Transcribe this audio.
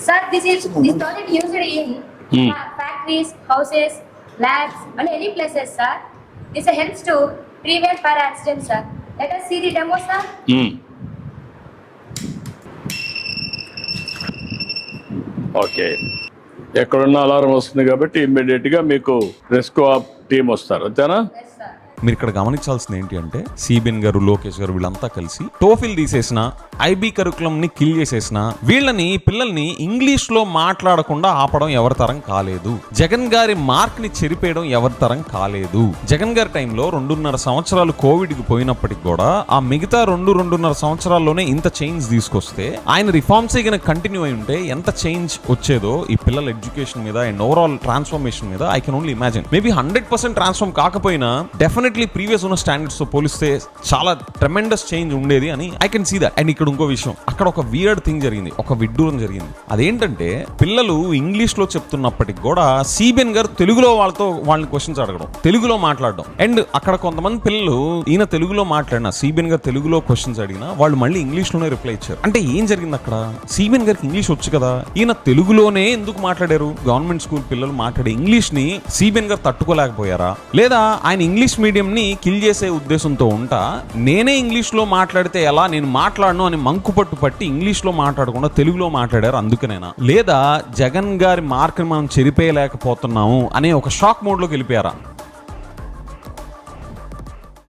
Sir, this project used in factories, houses, labs, and any places, sir. This helps to prevent fire accidents, sir. Let us see the demo, sir. Okay, ఎక్కడున్న alarm వస్తుంది కాబట్టి immediate గా మీకు rescue team వస్తారు, అంతేనా? Yes, sir. మీరు ఇక్కడ గమనించాల్సింది ఏంటి అంటే సిబిఎన్ గారు, లోకేష్ గారు వీళ్ళంతా కలిసి టోఫిల్ తీసేసిన, ఐబీ కరికులం ని కిల్ చేసేసిన, వీళ్ళని పిల్లల్ని ఇంగ్లీష్ లో మాట్లాడకుండా ఆపడం ఎవరి తరం కాలేదు. జగన్ గారి మార్క్ ని చెరిపేయడం ఎవరి తరం కాలేదు. జగన్ గారి టైంలో 2.5 సంవత్సరాలు కోవిడ్ కి పోయినప్పటికి కూడా ఆ మిగతా 2.5 సంవత్సరాల్లోనే ఇంత చేంజ్ తీసుకొస్తే, ఆయన రిఫార్మ్స్ కంటిన్యూ అయి ఉంటే ఎంత చేంజ్ వచ్చేదో ఈ పిల్లల ఎడ్యుకేషన్ మీద అండ్ ఓవరాల్ ట్రాన్స్ఫర్మేషన్ మీద I can only imagine. Maybe 100% transform కాకపోయినా డెఫినెట్లీ ప్రీవియస్ ఉన్న స్టాండర్డ్స్ తో పోలిస్తే చాలా ట్రెమెండస్ చేంజ్ ఉండేది అని I can see that. And ఇక్కడ ఇంకో విషయం, అక్కడ ఒక వియర్డ్ థింగ్ జరిగింది, ఒక విడ్డూరం జరిగింది. అదేంటంటే పిల్లలు ఇంగ్లీష్ లో చెప్తున్నప్పటికి కూడా సిబిఎన్ గారు తెలుగులో వాళ్ళని క్వశ్చన్స్ అడగడం, తెలుగులో మాట్లాడడం. అండ్ అక్కడ కొంతమంది పిల్లలు ఈయన తెలుగులో మాట్లాడినా, సిబిఎన్ గారు తెలుగులో క్వశ్చన్స్ అడిగినా వాళ్ళు మళ్ళీ ఇంగ్లీష్ లోనే రిప్లై ఇచ్చారు. అంటే ఏం జరిగింది అక్కడ? సిబిఎన్ గారికి ఇంగ్లీష్ వచ్చు కదా, ఈయన తెలుగులోనే ఎందుకు మాట్లాడారు? గవర్నమెంట్ స్కూల్ పిల్లలు మాట్లాడే ఇంగ్లీష్ ని సిబిఎన్ గారు తట్టుకోలేకపోయారా? లేదా ఆయన ఇంగ్లీష్ మీడియం ని కిల్ చేసే ఉద్దేశంతో ఉంటా, నేనే ఇంగ్లీష్ లో మాట్లాడితే ఎలా, నేను మాట్లాడను అని మంకుపట్టు పట్టి ఇంగ్లీష్ లో మాట్లాడకుండా తెలుగులో మాట్లాడారు అందుకనేనా? లేదా జగన్ గారి మార్క్ ని మనం చెరిపేయలేకపోతున్నాము అనే ఒక షాక్ మోడ్ లోకి వెళ్ళిపోయారా?